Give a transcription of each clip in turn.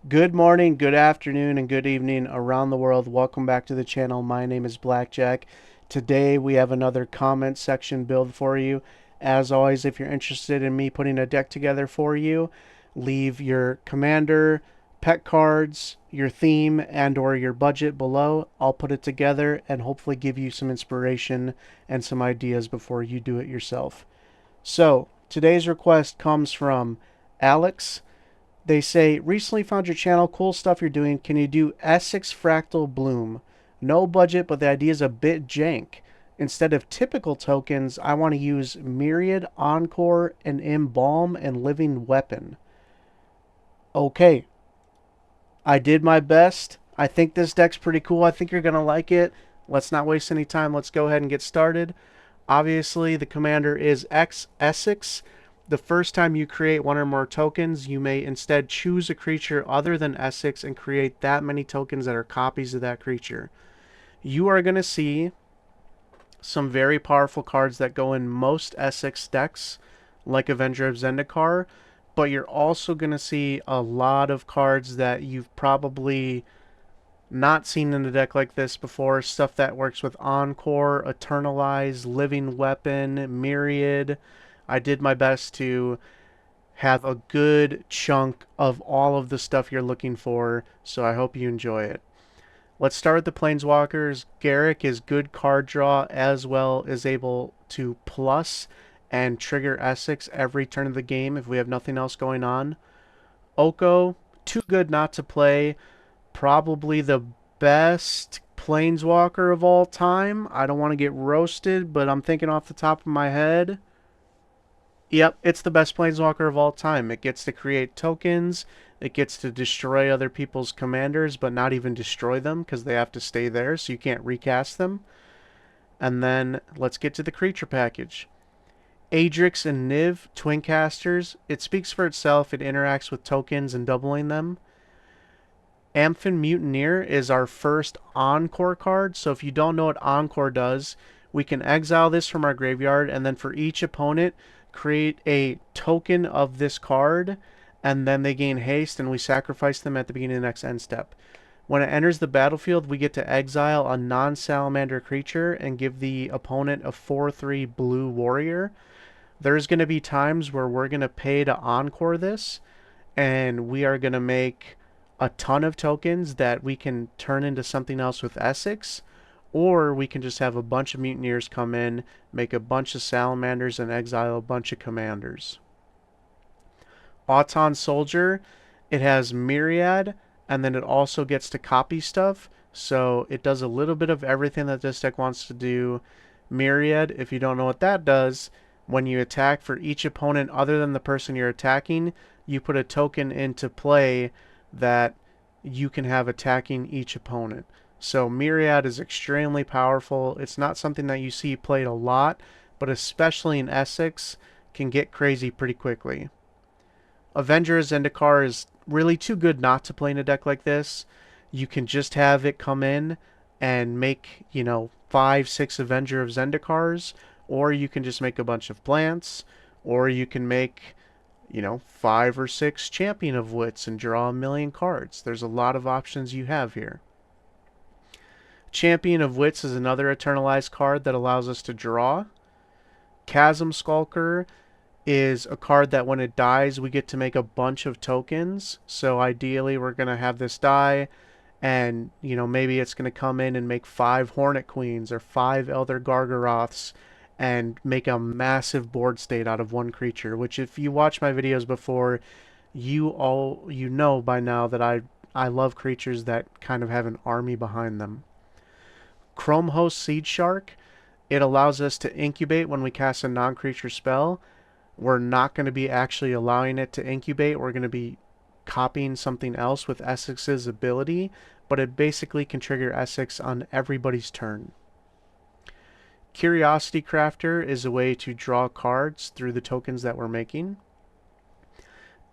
Good morning, good afternoon, and good evening around the world. Welcome back to the channel. My name is Blackjack. Today we have another comment section build for you. As always, if you're interested in me putting a deck together for you, leave your commander, pet cards, your theme, and or your budget below. I'll put it together and hopefully give you some inspiration and some ideas before you do it yourself. So, today's request comes from Alex. They say, recently found your channel, cool stuff you're doing. Can you do Esix Fractal Bloom? No budget, but the idea is a bit jank. Instead of typical tokens, I want to use Myriad, Encore, and Embalm and Living Weapon. Okay, I did my best. I think this deck's pretty cool. I think you're going to like it. Let's not waste any time. Let's go ahead and get started. Obviously, the commander is Esix. The first time you create one or more tokens, you may instead choose a creature other than Esix and create that many tokens that are copies of that creature. You are going to see some very powerful cards that go in most Esix decks, like Avenger of Zendikar, but you're also going to see a lot of cards that you've probably not seen in a deck like this before. Stuff that works with Encore, Eternalize, Living Weapon, Myriad. I did my best to have a good chunk of all of the stuff you're looking for, so I hope you enjoy it. Let's start with the Planeswalkers. Garrick is good card draw as well as able to plus and trigger Essex every turn of the game if we have nothing else going on. Oko, too good not to play. Probably the best Planeswalker of all time. I don't want to get roasted, but I'm thinking off the top of my head. Yep, it's the best Planeswalker of all time. It gets to create tokens. It gets to destroy other people's commanders, but not even destroy them because they have to stay there, so you can't recast them. And then let's get to the creature package. Adrix and Niv, twin casters. It speaks for itself. It interacts with tokens and doubling them. Amphin Mutineer is our first Encore card. So if you don't know what Encore does, we can exile this from our graveyard, and then for each opponent, create a token of this card, and then they gain haste, and we sacrifice them at the beginning of the next end step. When it enters the battlefield, we get to exile a non-salamander creature and give the opponent a 4/3 blue warrior. There's going to be times where we're going to pay to Encore this, and we are going to make a ton of tokens that we can turn into something else with Essex, or we can just have a bunch of mutineers come in, make a bunch of salamanders, and exile a bunch of commanders. Auton Soldier, it has Myriad, and then it also gets to copy stuff, so it does a little bit of everything that this deck wants to do. Myriad, if you don't know what that does, when you attack for each opponent other than the person you're attacking, you put a token into play that you can have attacking each opponent. So Myriad is extremely powerful. It's not something that you see played a lot, but especially in Essex, can get crazy pretty quickly. Avenger of Zendikar is really too good not to play in a deck like this. You can just have it come in and make, 5, 6 Avenger of Zendikars, or you can just make a bunch of plants, or you can make 5 or 6 Champion of Wits and draw a million cards. There's a lot of options you have here. Champion of Wits is another Eternalized card that allows us to draw. Chasm Skulker is a card that when it dies, we get to make a bunch of tokens. So ideally, we're going to have this die, and, maybe it's going to come in and make 5 Hornet Queens or 5 Elder Gargaroths and make a massive board state out of one creature, which if you watch my videos before, you know by now that I love creatures that kind of have an army behind them. Chrome Host Seed Shark, it allows us to incubate when we cast a non-creature spell. We're not going to be actually allowing it to incubate. We're going to be copying something else with Essex's ability, but it basically can trigger Essex on everybody's turn. Curiosity Crafter is a way to draw cards through the tokens that we're making.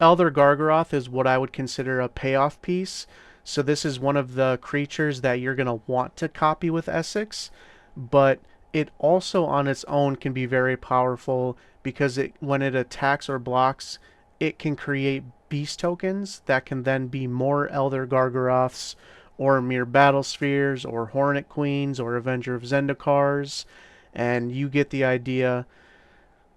Elder Gargaroth is what I would consider a payoff piece. So this is one of the creatures that you're going to want to copy with Essex, but it also on its own can be very powerful because when it attacks or blocks it can create beast tokens that can then be more Elder Gargaroths or mere battle spheres or Hornet Queens or Avenger of Zendikars, and you get the idea.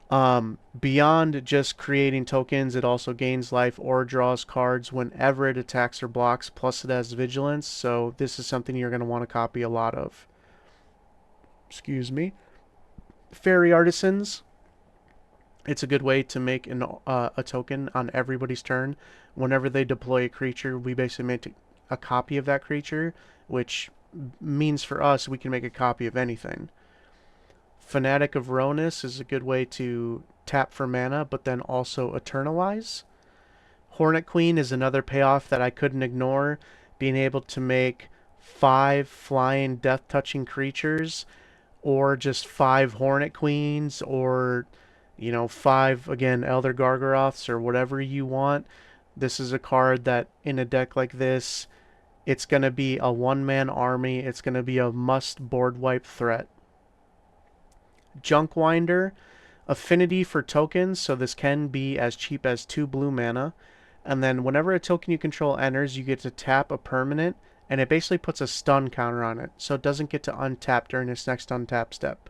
Beyond just creating tokens, it also gains life or draws cards whenever it attacks or blocks, plus it has vigilance, so this is something you're going to want to copy a lot of. Excuse me. Fairy Artisans. It's a good way to make a token on everybody's turn. Whenever they deploy a creature, we basically make a copy of that creature, which means for us we can make a copy of anything. Fanatic of Ronus is a good way to tap for mana, but then also eternalize. Hornet Queen is another payoff that I couldn't ignore. Being able to make 5 flying death touching creatures, or just 5 Hornet Queens, or 5 again Elder Gargaroths, or whatever you want. This is a card that in a deck like this, it's going to be a one-man army. It's going to be a must board wipe threat. Junkwinder, affinity for tokens, so this can be as cheap as 2 blue mana. And then whenever a token you control enters, you get to tap a permanent, and it basically puts a stun counter on it, so it doesn't get to untap during its next untap step.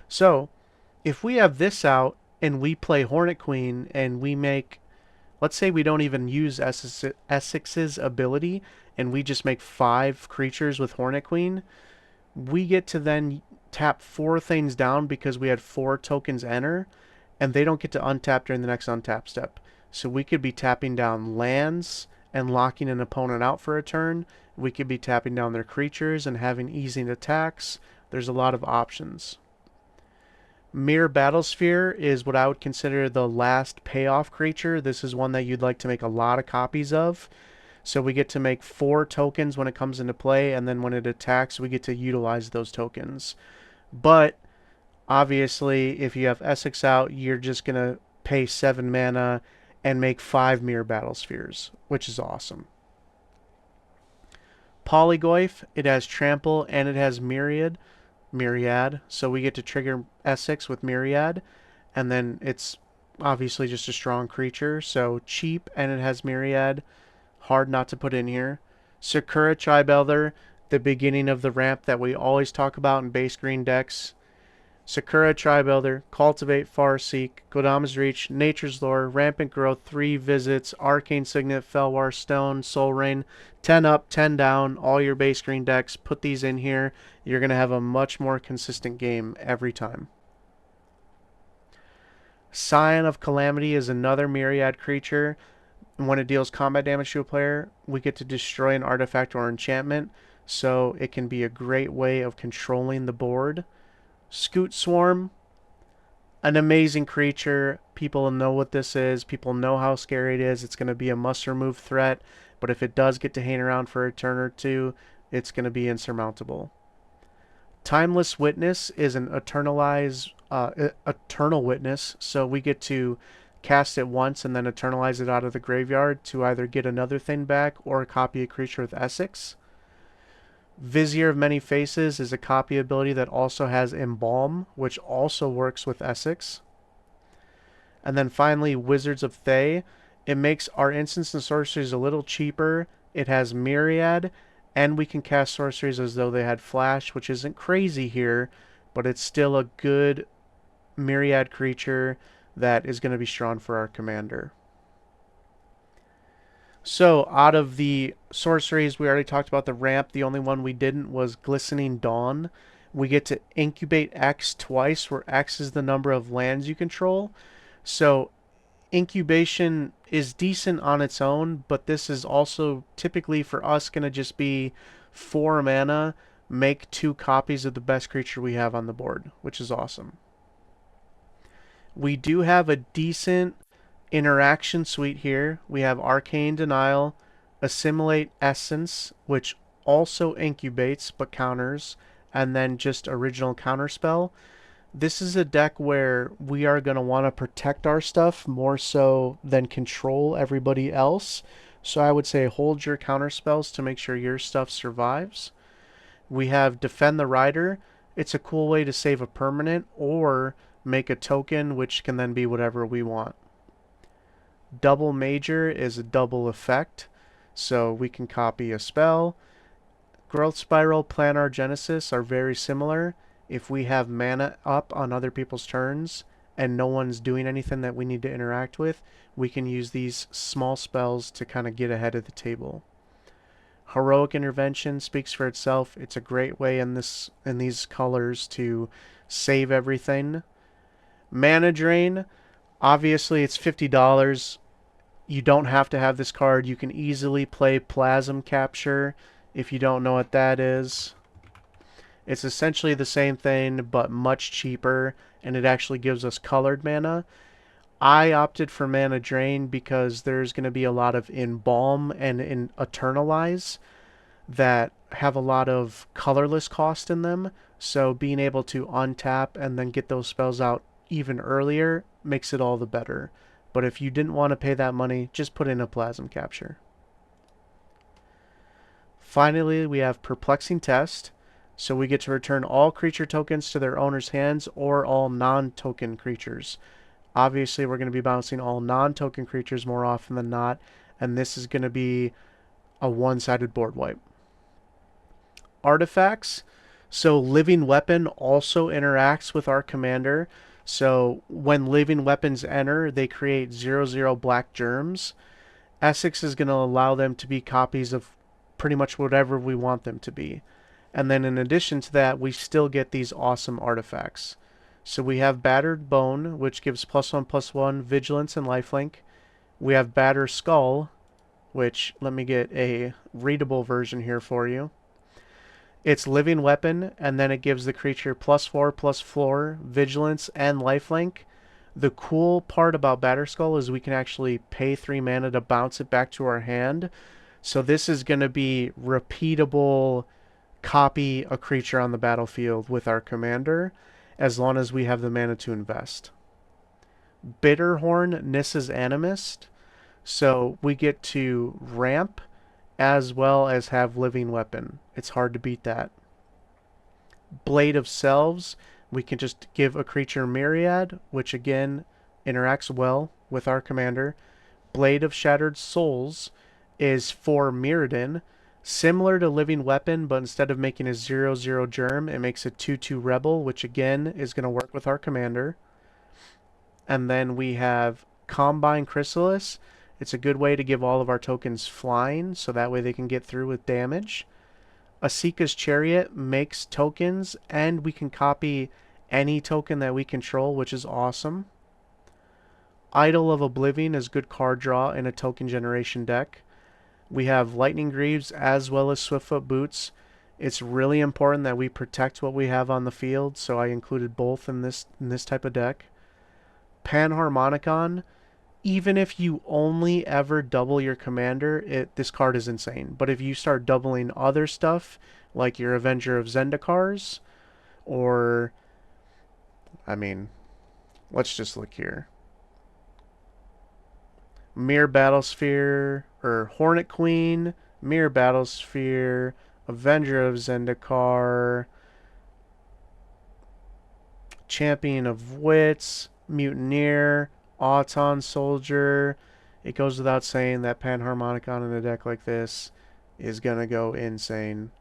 So, if we have this out, and we play Hornet Queen, and we make, let's say we don't even use Essex's ability, and we just make 5 creatures with Hornet Queen, we get to then tap 4 things down because we had 4 tokens enter, and they don't get to untap during the next untap step. So we could be tapping down lands and locking an opponent out for a turn. We could be tapping down their creatures and having easing attacks. There's a lot of options. Mere Battlesphere is what I would consider the last payoff creature. This is one that you'd like to make a lot of copies of. So we get to make 4 tokens when it comes into play, and then when it attacks, we get to utilize those tokens. But obviously, if you have Esix out, you're just going to pay 7 mana and make 5 Mere Battlespheres, which is awesome. Polygoyf, it has Trample and it has Myriad, so we get to trigger Esix with Myriad, and then it's obviously just a strong creature, so cheap, and it has Myriad, hard not to put in here. Sakura Tribe Elder, the beginning of the ramp that we always talk about in base green decks. Sakura Tribe Elder, Cultivate, Farseek, Kodama's Reach, Nature's Lore, Rampant Growth, 3 Visits, Arcane Signet, Felwar Stone, Soul Rain, 10 up, 10 down, all your base green decks. Put these in here. You're going to have a much more consistent game every time. Scion of Calamity is another Myriad creature. When it deals combat damage to a player, we get to destroy an artifact or enchantment, so it can be a great way of controlling the board. Scoot Swarm, an amazing creature. People know what this is. People know how scary it is. It's going to be a must-remove threat, but if it does get to hang around for a turn or two, it's going to be insurmountable. Timeless Witness is an eternal witness, so we get to cast it once and then eternalize it out of the graveyard to either get another thing back or copy a creature with Esix. Vizier of Many Faces is a copy ability that also has Embalm, which also works with Esix. And then finally, Wizards of Thay. It makes our instants and sorceries a little cheaper. It has Myriad, and we can cast sorceries as though they had Flash, which isn't crazy here, but it's still a good Myriad creature that is going to be strong for our commander. So, out of the sorceries, we already talked about the ramp. The only one we didn't was Glistening Dawn. We get to incubate X twice, where X is the number of lands you control. So, incubation is decent on its own, but this is also typically for us going to just be 4 mana, make 2 copies of the best creature we have on the board, which is awesome. We do have a decent interaction suite here. We have Arcane Denial, Assimilate Essence, which also incubates but counters, and then just original counterspell. This is a deck where we are going to want to protect our stuff more so than control everybody else. So I would say hold your counterspells to make sure your stuff survives. We have Defend the Rider. It's a cool way to save a permanent or make a token, which can then be whatever we want. Double major is a double effect, so we can copy a spell. Growth Spiral, Planar Genesis are very similar. If we have mana up on other people's turns and no one's doing anything that we need to interact with, we can use these small spells to kind of get ahead of the table. Heroic Intervention speaks for itself. It's a great way in these colors to save everything. Mana Drain, obviously it's $50. You don't have to have this card. You can easily play Plasm Capture if you don't know what that is. It's essentially the same thing, but much cheaper, and it actually gives us colored mana. I opted for Mana Drain because there's going to be a lot of Embalm and in Eternalize that have a lot of colorless cost in them, so being able to untap and then get those spells out even earlier makes it all the better. But if you didn't want to pay that money, just put in a Plasm Capture. Finally, we have Perplexing Test. So we get to return all creature tokens to their owner's hands or all non-token creatures. Obviously, we're going to be bouncing all non-token creatures more often than not, and this is going to be a one-sided board wipe. Artifacts. So Living Weapon also interacts with our commander. So when living weapons enter, they create 0/0 black germs. Esix is going to allow them to be copies of pretty much whatever we want them to be. And then in addition to that, we still get these awesome artifacts. So we have Battered Bone, which gives +1/+1 Vigilance and Lifelink. We have Battered Skull, which, let me get a readable version here for you. It's Living Weapon, and then it gives the creature +4/+4 Vigilance and Lifelink. The cool part about Battered Skull is we can actually pay 3 mana to bounce it back to our hand. So this is going to be repeatable, copy a creature on the battlefield with our commander, as long as we have the mana to invest. Bitterhorn, Nissa's Animist. So we get to ramp as well as have Living Weapon. It's hard to beat that. Blade of Selves, we can just give a creature Myriad, which again interacts well with our commander. Blade of Shattered Souls is for Mirrodin, similar to Living Weapon, but instead of making a 0/0 germ, it makes a 2/2 rebel, which again is going to work with our commander. And then we have Combine Chrysalis. It's a good way to give all of our tokens flying, so that way they can get through with damage. Asika's Chariot makes tokens, and we can copy any token that we control, which is awesome. Idol of Oblivion is good card draw in a token generation deck. We have Lightning Greaves as well as Swiftfoot Boots. It's really important that we protect what we have on the field, so I included both in this type of deck. Panharmonicon, even if you only ever double your commander, this card is insane. But if you start doubling other stuff, like your Avenger of Zendikars, or, I mean, let's just look here. Mirror Battlesphere, or Hornet Queen, Mirror Battlesphere, Avenger of Zendikar, Champion of Wits, Mutineer, Auton Soldier. It goes without saying that Panharmonicon in a deck like this is going to go insane.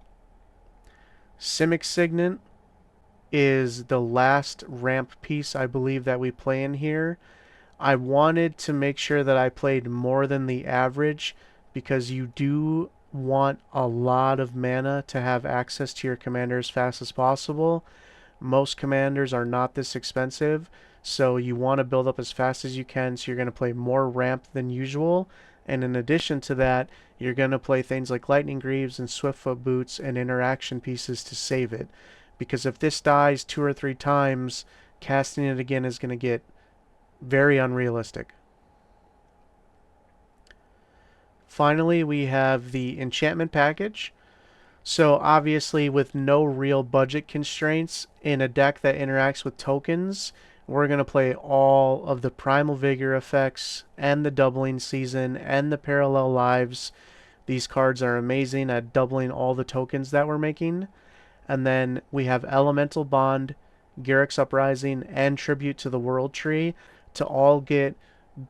Simic Signet is the last ramp piece I believe that we play in here. I wanted to make sure that I played more than the average because you do want a lot of mana to have access to your commander as fast as possible. Most commanders are not this expensive, so you want to build up as fast as you can, so you're going to play more ramp than usual. And in addition to that, you're going to play things like Lightning Greaves and Swiftfoot Boots and interaction pieces to save it. Because if this dies 2 or 3 times, casting it again is going to get very unrealistic. Finally, we have the enchantment package. So obviously with no real budget constraints in a deck that interacts with tokens, we're going to play all of the Primal Vigor effects and the Doubling Season and the Parallel Lives. These cards are amazing at doubling all the tokens that we're making. And then we have Elemental Bond, Garruk's Uprising, and Tribute to the World Tree to all get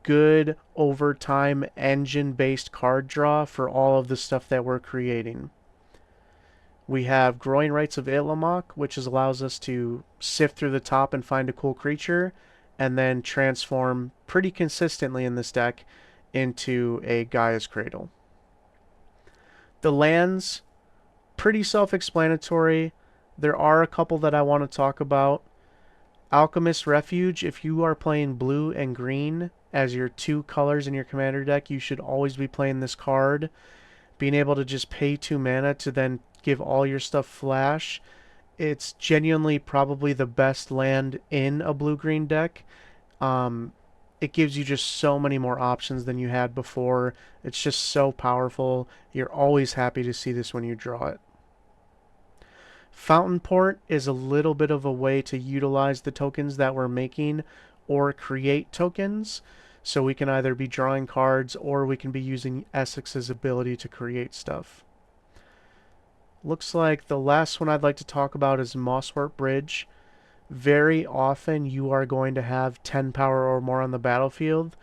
good overtime engine-based card draw for all of the stuff that we're creating. We have Growing Rites of Itlimoc, which allows us to sift through the top and find a cool creature, and then transform pretty consistently in this deck into a Gaia's Cradle. The lands, pretty self-explanatory. There are a couple that I want to talk about. Alchemist Refuge, if you are playing blue and green as your two colors in your commander deck, you should always be playing this card. Being able to just pay 2 mana to then give all your stuff flash, it's genuinely probably the best land in a blue-green deck. It gives you just so many more options than you had before. It's just so powerful. You're always happy to see this when you draw it. Fountain Port is a little bit of a way to utilize the tokens that we're making or create tokens. So we can either be drawing cards or we can be using Essex's ability to create stuff. Looks like the last one I'd like to talk about is Mosswort Bridge. Very often you are going to have 10 power or more on the battlefield.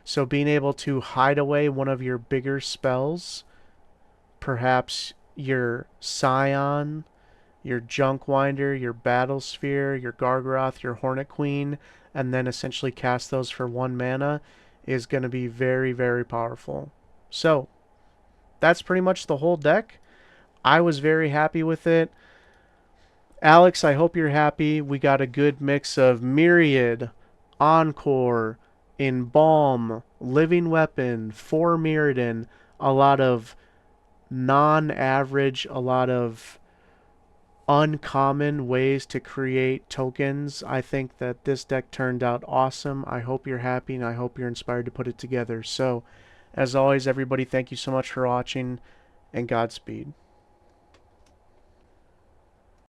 So being able to hide away one of your bigger spells, perhaps your Scion, your Junkwinder, your Battlesphere, your Gargaroth, your Hornet Queen, and then essentially cast those for 1 mana is going to be very, very powerful. So, that's pretty much the whole deck. I was very happy with it. Alex, I hope you're happy. We got a good mix of Myriad, Encore, Embalm, Living Weapon, 4 Mirrodin, a lot of non-average, a lot of uncommon ways to create tokens. I think that this deck turned out awesome. I hope you're happy and I hope you're inspired to put it together. So, as always, everybody, thank you so much for watching and Godspeed.